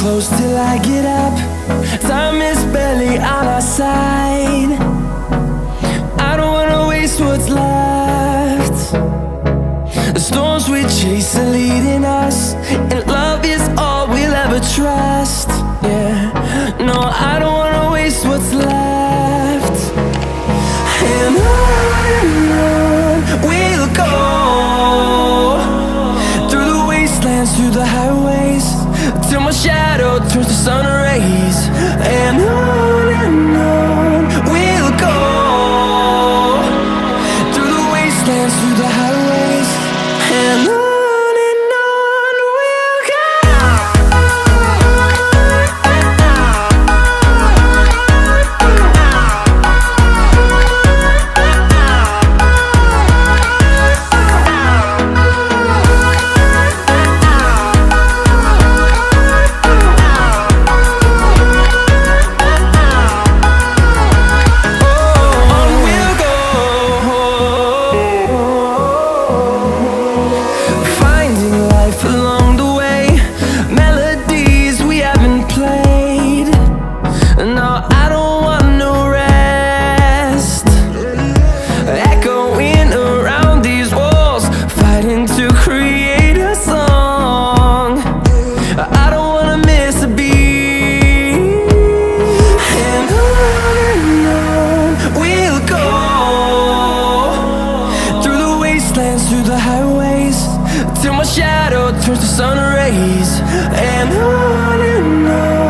close till I get up. Time is barely on our side. I don't wanna waste what's left. The storms we chase are leading us, and love is all we'll ever trust. Yeah, no, I don't wanna waste what's left. And on we'll go, through the wastelands, through the highways, till my shadow turns to sun rays. And on we'll go, through the wastelands, through the highways, and on. Till my shadow turns to sun rays. And on